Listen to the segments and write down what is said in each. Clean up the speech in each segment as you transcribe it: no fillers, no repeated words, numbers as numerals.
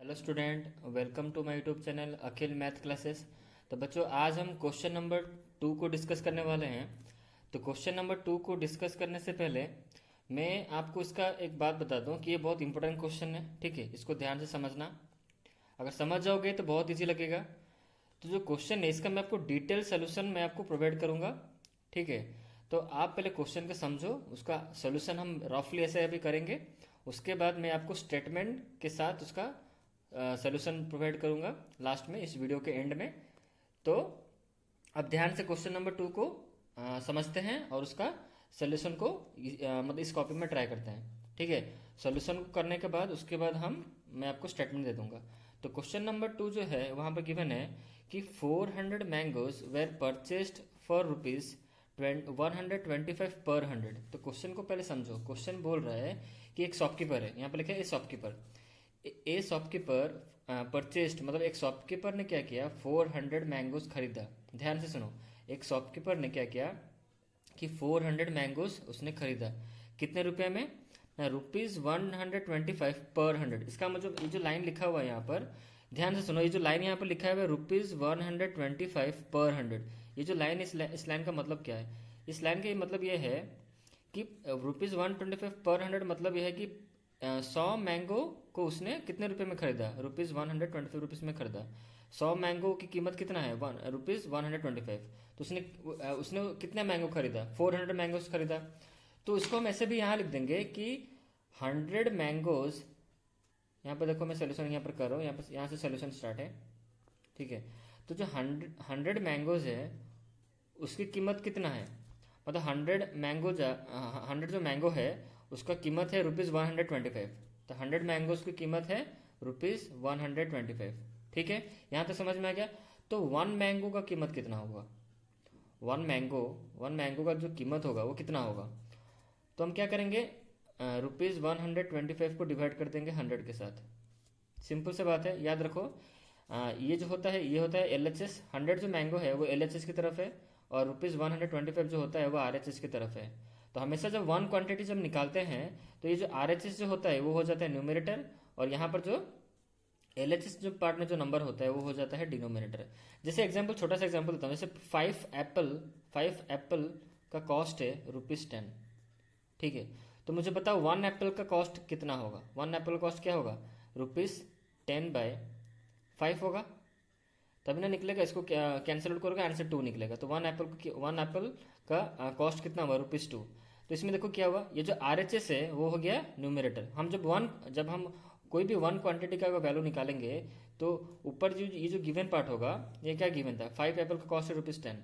Hello student, welcome to my YouTube channel Akhil math classes. तो बच्चों, आज हम क्वेश्चन नंबर 2 को डिस्कस करने वाले हैं। तो क्वेश्चन नंबर 2 को डिस्कस करने से पहले मैं आपको इसका एक बात बता दूं कि ये बहुत इंपॉर्टेंट क्वेश्चन है। ठीक है, इसको ध्यान से समझना। अगर समझ जाओगे तो बहुत इजी लगेगा। तो जो क्वेश्चन है इसका मैं आपको डिटेल सोल्यूशन मैं आपको प्रोवाइड करूंगा। ठीक है, तो आप पहले क्वेश्चन को समझो, उसका सोल्यूशन हम रफली ऐसे अभी करेंगे। उसके बाद मैं आपको स्टेटमेंट के साथ उसका सोल्यूशन प्रोवाइड करूंगा लास्ट में, इस वीडियो के एंड में। तो अब ध्यान से क्वेश्चन नंबर 2 को समझते हैं और उसका सोल्यूशन को मतलब इस कॉपी में ट्राई करते हैं। ठीक है, सोल्यूशन को करने के बाद उसके बाद मैं आपको स्टेटमेंट दे दूंगा। तो क्वेश्चन नंबर 2 जो है वहां पर गिवन है कि 400 mangoes were purchased for rupees 125 पर 100। तो क्वेश्चन को पहले समझो। क्वेश्चन बोल रहा है कि एक शॉपकीपर है, यहाँ पे लिखा है ए शॉपकीपर। ए शॉपकीपर परचेस्ड मतलब एक शॉपकीपर ने क्या किया, 400 मैंगोज खरीदा। ध्यान से सुनो, एक शॉपकीपर ने क्या किया कि 400 मैंगोज उसने खरीदा। कितने रुपए में? रुपीज 125 पर 100। इसका मतलब ये जो लाइन लिखा हुआ है यहाँ पर, ध्यान से सुनो, ये जो लाइन यहाँ पर लिखा हुआ है रुपीज 125 पर 100, ये जो लाइन इस लाइन का मतलब क्या है? इस लाइन का मतलब ये है कि रुपीज 125 पर 100 मतलब यह है कि 100 मैंगो को उसने कितने रुपए में खरीदा? रुपीज 125 रुपीज में खरीदा। 100 मैंगो की कीमत कितना है? रुपीज 125। तो उसने कितने मैंगो खरीदा? 400 मैंगोज खरीदा। तो इसको हम ऐसे भी यहाँ लिख देंगे कि 100 मैंगोज, यहाँ पर देखो मैं सोल्यूशन यहाँ पर कर रहा हूँ, यहाँ से सोल्यूशन स्टार्ट है। ठीक है, तो जो 100 मैंगोज है उसकी कीमत कितना है? मतलब 100 जो मैंगो है उसका कीमत है रुपीज 125। तो 100 मैंगोज की कीमत है रुपीज 125। ठीक है, यहां तक समझ में आ गया? तो 1 मैंगो का कीमत कितना होगा? 1 मैंगो का जो कीमत होगा वो कितना होगा? तो हम क्या करेंगे, रुपीज 125 को डिवाइड कर देंगे 100 के साथ। सिंपल से बात है, याद रखो। ये जो होता है ये होता है LHS। 100 जो मैंगो है वो LHS की तरफ है और रुपीज 125 जो होता है वो RHS की तरफ है। तो हमेशा जब वन क्वांटिटी जब निकालते हैं तो ये जो RHS जो होता है वो हो जाता है न्यूमरेटर, और यहाँ पर जो LHS जो पार्ट में जो नंबर होता है वो हो जाता है डिनोमिनेटर। जैसे एग्जाम्पल, छोटा सा एग्जाम्पल देता हूँ। जैसे 5 एप्पल का कॉस्ट है रुपीज 10। ठीक है, तो मुझे बताओ 1 एप्पल का कॉस्ट कितना होगा? 1 एप्पल का कॉस्ट क्या होगा? रुपीज 10/5 होगा। तभी ना निकलेगा, इसको कैंसिल आउट करोगे आंसर 2 निकलेगा। तो 1 एप्पल का कॉस्ट कितना हुआ? रुपीज 2। तो इसमें देखो क्या हुआ, ये जो RHS है वो हो गया न्यूमरेटर। हम जब हम कोई भी वन क्वांटिटी का वैल्यू निकालेंगे तो ऊपर जो ये जो गिवन पार्ट होगा, ये क्या गिवन था? 5 एप्पल का कॉस्ट है रुपीज 10।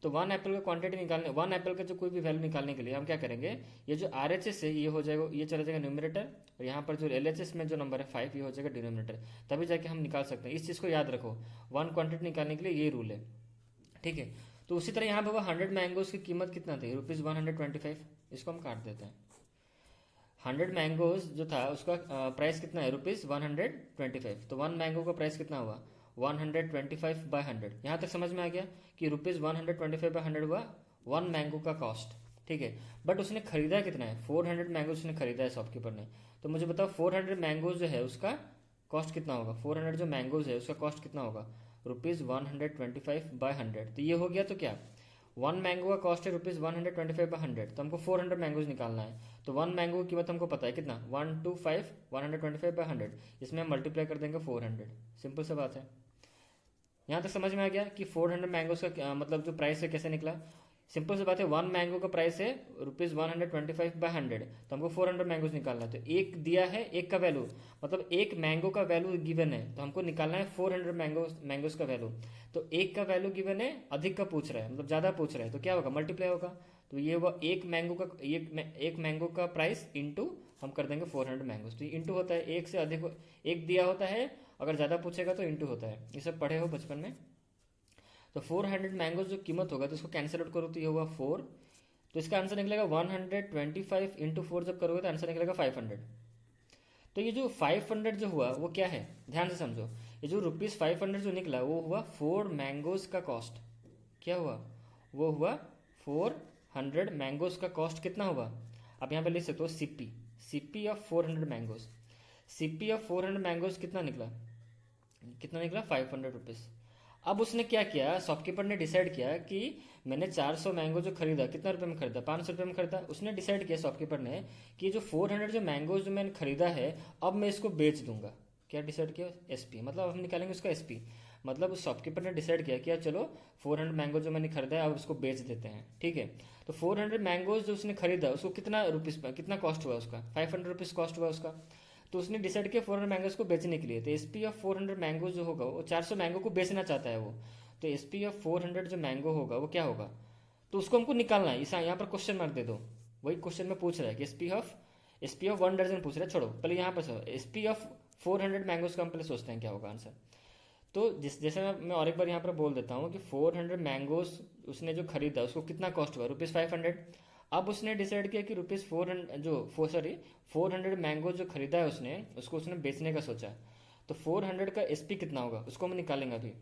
तो 1 एप्पल का क्वांटिटी निकालने, 1 एप्पल का जो कोई भी वैल्यू निकालने के लिए हम क्या करेंगे, ये जो RHS है ये हो जाएगा, ये चला जाएगा न्यूमरेटर, और यहाँ पर जो LHS में जो नंबर है 5 ये हो जाएगा डिनोमिनेटर। तभी जाके हम निकाल सकते हैं। इस चीज़ को याद रखो, वन क्वांटिटी निकालने के लिए ये रूल है। ठीक है, तो उसी तरह यहाँ पे वो 100 मैंगोज की कीमत कितना थी? रुपीज 125। इसको हम काट देते हैं। 100 मैंगोज जो था उसका प्राइस कितना है? रुपीज 125। तो 1 मैंगो का प्राइस कितना हुआ? 125/100। यहाँ तक समझ में आ गया कि रुपीज 125/100 हुआ 1 मैंगो का कॉस्ट। ठीक है, बट उसने खरीदा कितना है? 400 मैंगोज उसने खरीदा है शॉपकीपर ने। तो मुझे बताओ 400 मैंगोज जो है उसका कॉस्ट कितना होगा? 400 जो मैंगोज है उसका कॉस्ट कितना होगा? रुपीज 125/100। तो ये हो गया। तो क्या 1 मैंगो का कॉस्ट है रुपीज 125/100, तो हमको 400 मैंगोज निकालना है। तो 1 मैंगो की कीमत हमको पता है कितना? 125/125। इसमें हम मल्टीप्लाई कर देंगे 400। सिंपल सा बात है। यहाँ तक समझ में आ गया कि 400 मैंगोज का मतलब जो प्राइस है कैसे निकला? सिंपल सी बात है, 1 मैंगो का प्राइस है रुपीज 125/100, तो हमको 400 मैंगोज निकालना है। तो एक दिया है, एक का वैल्यू मतलब एक मैंगो का वैल्यू गिवन है, तो हमको निकालना है 400 मैंगोज का वैल्यू। तो एक का वैल्यू गिवन है, अधिक का पूछ रहा है, मतलब ज्यादा पूछ रहा है, तो क्या होगा? मल्टीप्लाई होगा। तो ये हुआ एक मैंगो का प्राइस इंटू हम कर देंगे 400 मैंगोज। तो ये इंटू होता है, एक से अधिक एक दिया होता है, अगर ज्यादा पूछेगा तो इंटू होता है। ये सब पढ़े हो बचपन में। तो 400 मैंगोज जो कीमत होगा तो इसको कैंसिल आउट करो तो ये हुआ 4। तो इसका आंसर निकलेगा 125 इंटू 4 जब करोगे तो आंसर निकलेगा 500। तो ये जो 500 जो हुआ वो क्या है? ध्यान से समझो, ये जो रुपीज 500 जो निकला वो हुआ 4 मैंगोज का कॉस्ट। क्या हुआ? वो हुआ 400 मैंगोज का कॉस्ट कितना हुआ? आप यहाँ पे लिख सकते हो CP of 400 mangoes. CP of 400 mangoes कितना निकला, 500 रुपीज़। अब उसने क्या किया, शॉपकीपर ने डिसाइड किया कि मैंने 400 मैंगो जो खरीदा, कितना रुपए में खरीदा, 500 रुपये में खरीदा। उसने डिसाइड किया शॉपकीपर ने कि जो 400 जो मैंगो जो मैंने खरीदा है अब मैं इसको बेच दूंगा। क्या डिसाइड किया, SP, मतलब हम निकालेंगे उसका SP। मतलब उस शॉपकीपर ने डिसाइड किया कि यार चलो 400 मैंगो जो मैंने खरीदा है अब उसको बेच देते हैं, ठीक है। तो 400 मैंगोज जो उसने खरीदा उसको कितना रुपीज़, कितना कॉस्ट हुआ उसका, 500 रुपीज़ कॉस्ट हुआ उसका। तो उसने डिसाइड किया 400 मैंगोज को बेचने के लिए। तो SP ऑफ 400 मैंगो जो होगा वो 400 मैंगो को बेचना चाहता है वो। तो SP ऑफ 400 जो मैंगो होगा वो क्या होगा, तो उसको हमको निकालना है। यहाँ पर क्वेश्चन मार्क दे दो, वही क्वेश्चन में पूछ रहा है कि SP ऑफ 1 दर्जन पूछ रहा है। छोड़ो पहले यहाँ पर SP ऑफ 400 मैंगोज का हम पहले सोचते हैं क्या होगा आंसर। तो जैसे मैं और एक बार यहाँ पर बोल देता हूँ कि 400 मैंगोज उसने जो खरीदा उसको कितना कॉस्ट हुआ, ₹500। अब उसने डिसाइड किया कि ₹400 मैंगो जो खरीदा है उसने, उसको उसने बेचने का सोचा। तो 400 का SP कितना होगा उसको हम निकालेंगे अभी।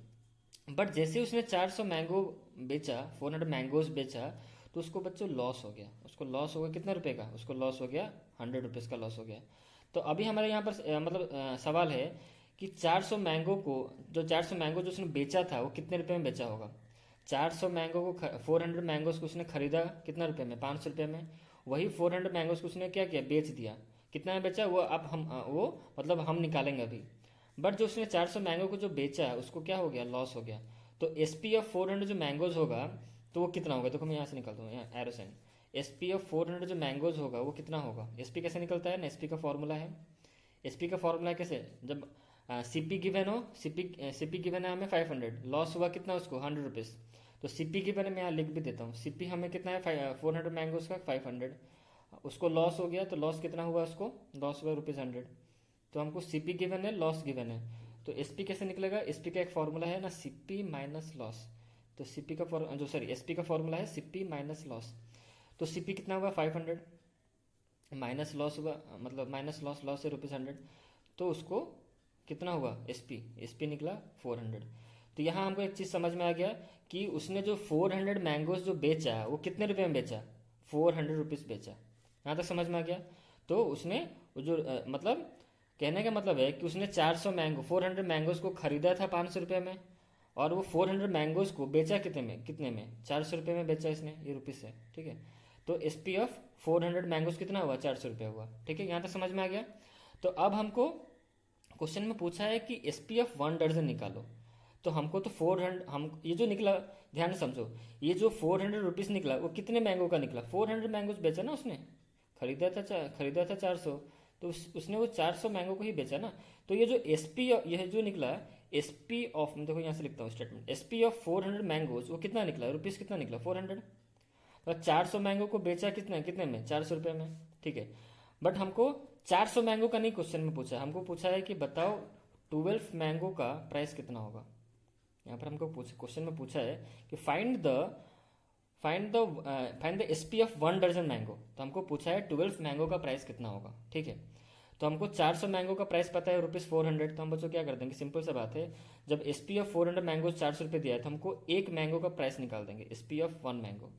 बट जैसे उसने 400 मैंगो बेचा, 400 मैंगोज बेचा, तो उसको बच्चों लॉस हो गया। उसको लॉस हो गया कितने रुपए का, उसको लॉस हो गया 100 रुपीज़ का लॉस हो गया। तो अभी हमारे यहाँ पर सवाल है कि 400 मैंगो जो उसने बेचा था वो कितने रुपए में बेचा होगा। 400 मैंगो को 400 मैंगोज को उसने खरीदा कितना रुपए में, 500 रुपये में। वही 400 मैंगोज को उसने क्या किया, बेच दिया। कितना में बेचा वो अब हम निकालेंगे अभी। बट जो उसने 400 मैंगो को जो बेचा उसको क्या हो गया, लॉस हो गया। तो SP ऑफ 400 जो मैंगोज होगा तो वो कितना होगा, देखो मैं यहाँ से निकालता हूँ, यहाँ एरो साइन। SP ऑफ 400 जो मैंगोज होगा वो कितना होगा, SP कैसे निकलता है ना, SP का फॉर्मूला है, SP का फॉर्मूला कैसे, जब CP गिवन हो, CP गिवन है हमें 500, लॉस हुआ कितना उसको 100 रुपीज़। तो CP गिवन है, मैं यहाँ लिख भी देता हूँ। CP हमें कितना है 400 मैंगोज का 500, उसको लॉस हो गया तो लॉस कितना हुआ, उसको लॉस हुआ ₹100। तो हमको CP गिवन है, लॉस गिवन है, तो SP कैसे निकलेगा, SP का एक फॉर्मूला है ना CP माइनस लॉस। तो SP का SP का फॉर्मूला है CP माइनस लॉस। तो CP कितना हुआ 500 माइनस लॉस हुआ, मतलब माइनस लॉस है ₹100, तो उसको कितना हुआ SP निकला 400। तो यहाँ हमको एक चीज़ समझ में आ गया कि उसने जो 400 मैंगोज जो बेचा वो कितने रुपए में बेचा, 400 रुपीज़ बेचा। यहाँ तक समझ में आ गया। तो उसने जो मतलब कहने का मतलब है कि उसने 400 मैंगोज को खरीदा था 500 रुपये में, और वो 400 मैंगोज को बेचा कितने में 400 रुपये में बेचा इसने, ये रुपीज़ से, ठीक है। तो SP ऑफ 400 मैंगोज कितना हुआ, 400 रुपये हुआ, ठीक है। यहाँ तक समझ में आ गया। तो अब हमको क्वेश्चन में पूछा है कि SP ऑफ 1 दर्जन निकालो। तो हमको तो 400, हम ये जो निकला ध्यान से समझो, ये जो 400 रुपीज़ निकला वो कितने मैंगो का निकला, 400 मैंगोज बेचा ना उसने, खरीदा था 400, तो उसने वो 400 मैंगो को ही बेचा ना। तो ये जो SP यह जो निकला SP ऑफ, देखो यहाँ से लिखता हूँ स्टेटमेंट, SP ऑफ 400 मैंगोज वो कितना निकला, रुपीज़ कितना निकला 400। तो 400 मैंगो को बेचा कितने में, 400 रुपये में, ठीक है। बट हमको 400 मैंगो का नहीं क्वेश्चन में पूछा, हमको पूछा है कि बताओ 12 मैंगो का प्राइस कितना होगा। यहाँ पर हमको क्वेश्चन में पूछा है कि फाइंड द SP ऑफ 1 दर्जन मैंगो। तो हमको पूछा है 12 मैंगो का प्राइस कितना होगा, ठीक है। तो हमको 400 मैंगो का प्राइस पता है ₹400। तो हम बच्चों क्या कर देंगे, सिंपल सा बात है, जब SP ऑफ 400 मैंगो 400 रुपये दिया है तो हमको एक मैंगो का प्राइस निकाल देंगे, SP ऑफ 1 मैंगो।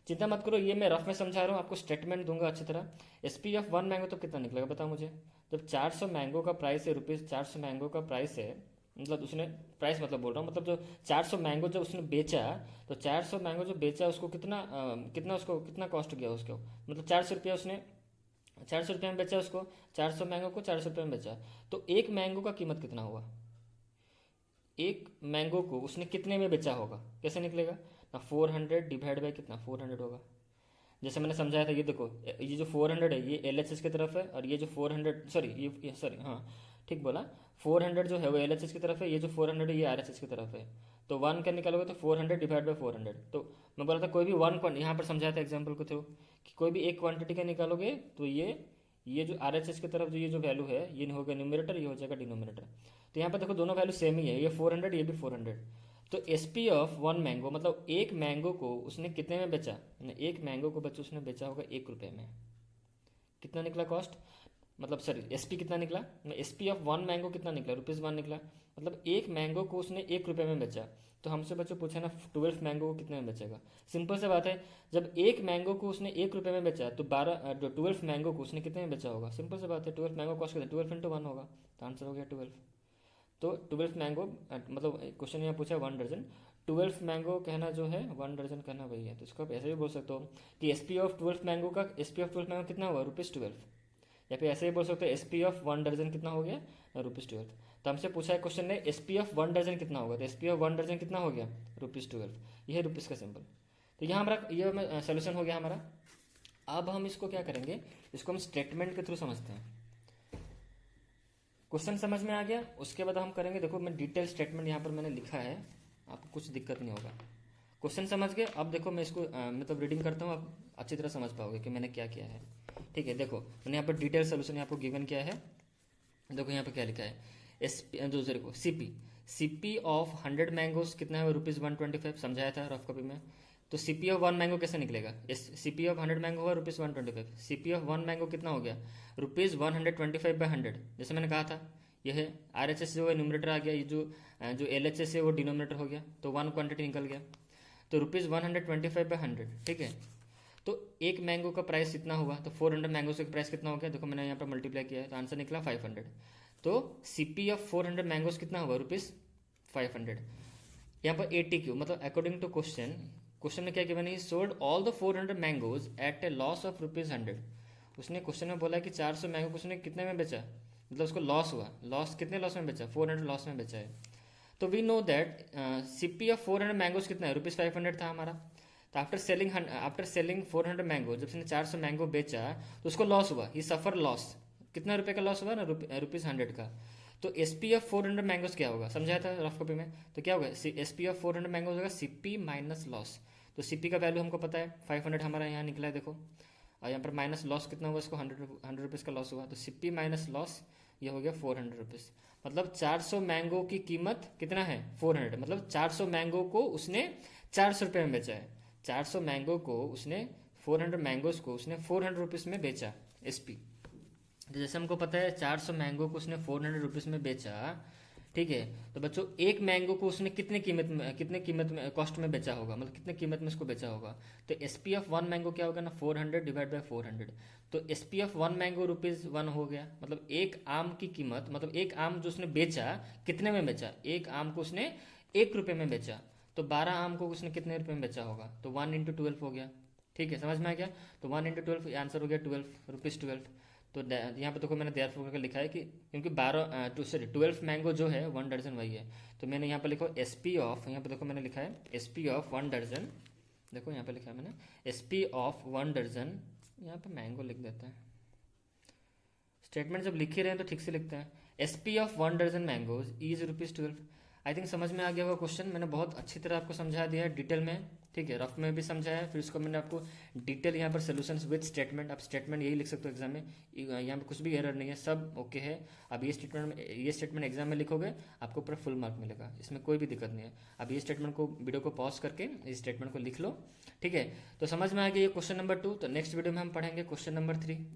चिंता मत करो, ये मैं रफ में समझा रहा हूँ, आपको स्टेटमेंट दूंगा अच्छी तरह। SP ऑफ 1 मैंगो तो कितना निकलेगा बताओ मुझे, जब 400 मैंगो का प्राइस है, ₹400 मैंगो का प्राइस है, मतलब उसने प्राइस मतलब बोल रहा हूँ, मतलब जो 400 मैंगो जब उसने बेचा, तो 400 मैंगो जो बेचा उसको कितना कॉस्ट गया उसको, मतलब 400 रुपया उसने 400 रुपये में बेचा उसको, 400 मैंगो को 400 रुपये में बेचा। तो एक मैंगो का कीमत कितना हुआ, एक मैंगो को उसने कितने में बेचा होगा, कैसे निकलेगा ना, 400 डिवाइड बाई कितना 400 होगा। जैसे मैंने समझाया था, ये देखो ये जो 400 है ये LHS की तरफ है, और ये जो 400 हाँ ठीक बोला, 400 जो है वो LHS की तरफ है, ये जो 400 है ये RHS की तरफ है। तो 1 का निकालोगे तो 400 डिवाइड बाई 400। तो मैं बोला था कोई भी यहाँ पर समझाया था एग्जाम्पल के थ्रू कि कोई भी एक क्वांटिटी का निकालोगे तो ये जो RHS की तरफ जो ये जो वैल्यू है ये होगा न्यूमरेटर, ये हो जाएगा डिनोमिनेटर। तो यहाँ पर देखो दोनों वैल्यू सेम ही है, ये 400 ये भी 400। तो SP ऑफ 1 मैंगो मतलब एक मैंगो को उसने कितने में बेचा, एक मैंगो को बच्चों उसने बेचा होगा ₹1 में। कितना निकला कॉस्ट, मतलब सॉरी एसपी कितना निकला, एसपी ऑफ वन मैंगो कितना निकला, ₹1 निकला। मतलब एक मैंगो को उसने ₹1 में बेचा, तो हमसे बच्चों पूछा ना 12 मैंगो को कितने में बेचेगा। सिंपल सी बात है, जब एक मैंगो को उसने ₹1 में बेचा तो 12 मैंगो को उसने कितने में बेचा होगा। सिंपल सी बात है, 12 मैंगो कॉस्ट कितना, 12 × 1 होगा, तो आंसर हो गया 12। तो 12 मैंगो मतलब क्वेश्चन यहाँ पूछा 1 दर्जन, 12 मैंगो कहना जो है 1 दर्जन कहना वही है। तो इसको आप ऐसे भी बोल सकते हो कि एसपी ऑफ 12 मैंगो का एसपी ऑफ 12 मैंगो कितना हुआ, ₹12। या फिर ऐसे ही बोल सकते हो एसपी ऑफ 1 दर्जन कितना हो गया, ₹12। तो हमसे पूछा है क्वेश्चन ने एसपी ऑफ 1 दर्जन कितना होगा, तो एसपी ऑफ 1 दर्जन कितना हो गया, ₹12। यह है रुपीज़ का सिंबल। तो यहाँ हमारा ये सोल्यूशन हो गया हमारा। अब हम इसको क्या करेंगे, इसको हम स्टेटमेंट के थ्रू समझते हैं। क्वेश्चन समझ में आ गया, उसके बाद हम करेंगे, देखो मैं डिटेल स्टेटमेंट यहाँ पर मैंने लिखा है, आपको कुछ दिक्कत नहीं होगा। क्वेश्चन समझ गए, अब देखो मैं इसको मतलब रीडिंग करता हूँ, आप अच्छी तरह समझ पाओगे कि मैंने क्या किया है। ठीक है, देखो मैंने यहाँ पर डिटेल सोल्यूशन यहाँ पर गिवन किया है। देखो यहाँ पर क्या लिखा है, दूसरे को सीपी ऑफ 100 मैंगोज कितना है, ₹125 समझाया था रफ कॉपी में। तो सीपी ऑफ 1 मैंगो कैसे निकलेगा, सीपी ऑफ 100 मैंगो हुआ ₹125, सीपी ऑफ 1 मैंगो कितना हो गया, ₹125/100। जैसे मैंने कहा था यह RHS जो है न्यूमरेटर आ गया, ये जो LHS है वो डिनोमिनेटर हो गया, तो 1 क्वांटिटी निकल गया, तो ₹125/100। ठीक है, तो एक मैंगो का प्राइस कितना हुआ, तो 400 मैंगो का प्राइस कितना हो गया, देखो मैंने यहाँ पर मल्टीप्लाई किया है, तो आंसर निकला 500। तो सीपी ऑफ 400 मैंगोज कितना हुआ, ₹500। यहाँ पर 80Q मतलब अकॉर्डिंग टू क्वेश्चन में क्या गिवन है, sold all the 400 mangoes eight A loss of ₹100। उसने क्वेश्चन में बोला कि 400 मैंगो को उसने कितने में बेचा, मतलब उसको लॉस हुआ, लॉस कितने लॉस में बेचा, 400 लॉस में बेचा है। तो we know that CP of 400 mangoes कितना है, ₹500 था हमारा। तो आफ्टर सेलिंग 400 मैंगो, जब उसने 400 मैंगो बेचा तो उसको लॉस हुआ, ही सफर लॉस। कितना रुपए का लॉस हुआ ना, ₹100 का। तो एसपी ऑफ 400 मैंगोज क्या होगा, समझाया था रफ कॉपी में, तो क्या होगा, एसपी ऑफ 400 मैंगोज होगा सीपी माइनस लॉस। तो सीपी का वैल्यू हमको पता है 500 हमारा यहाँ निकला है, देखो, और यहाँ पर माइनस लॉस कितना हुआ, इसको 100 रुपीज़ का लॉस हुआ, तो सीपी माइनस लॉस ये हो गया 400 रुपीज़। मतलब 400 मैंगो की कीमत कितना है, 400, मतलब 400 मैंगो को उसने 400 रुपये में बेचा है। 400 मैंगो को उसने 400 मैंगोज को उसने 400 रुपीज़ में बेचा एसपी। तो जैसे हमको पता है 400 मैंगो को उसने 400 रुपीज़ में बेचा, ठीक है। तो बच्चों एक मैंगो को उसने कितने कीमत में कॉस्ट में बेचा होगा, मतलब कितने कीमत में इसको बेचा होगा। तो एसपी ऑफ 1 मैंगो क्या होगा ना, 400 डिवाइड बाय 400। तो एसपी ऑफ 1 मैंगो ₹1 हो गया, मतलब एक आम की कीमत, मतलब एक आम जो उसने बेचा कितने में बेचा, एक आम को उसने ₹1 में बेचा, तो 12 आम को उसने कितने रुपए में बेचा होगा, तो 1 × 12 हो गया। ठीक है, समझ में आ गया। तो 1 × 12 आंसर हो गया ₹12। तो यहाँ पे देखो मैंने देयरफॉर करके लिखा है कि क्योंकि 12 मैंगो जो है 1 दर्जन वही है, तो मैंने यहाँ पे लिखो एसपी ऑफ, यहाँ पे देखो मैंने लिखा है एसपी ऑफ 1 दर्जन, देखो यहाँ पे लिखा है मैंने एसपी ऑफ 1 दर्जन, यहाँ पे मैंगो लिख देते हैं। स्टेटमेंट जब लिख ही रहे हैं तो ठीक से लिखते हैं, एसपी ऑफ 1 दर्जन मैंगोज इज ₹12। आई थिंक समझ में आ गया होगा क्वेश्चन, मैंने बहुत अच्छी तरह आपको समझा दिया है डिटेल में, ठीक है, रफ में भी समझाया, फिर उसको मैंने आपको डिटेल यहाँ पर सोल्यूशंस विद स्टेटमेंट, आप स्टेटमेंट यही लिख सकते हो एग्जाम में, यहाँ पे कुछ भी एरर नहीं है, सब ओके है। अब ये स्टेटमेंट एग्जाम में लिखोगे आपको पूरा फुल मार्क मिलेगा, इसमें कोई भी दिक्कत नहीं है। अब ये स्टेटमेंट को वीडियो को पॉज करके इस स्टेटमेंट को लिख लो, ठीक है। तो समझ में आ गया ये क्वेश्चन नंबर 2। तो नेक्स्ट वीडियो में हम पढ़ेंगे क्वेश्चन नंबर 3।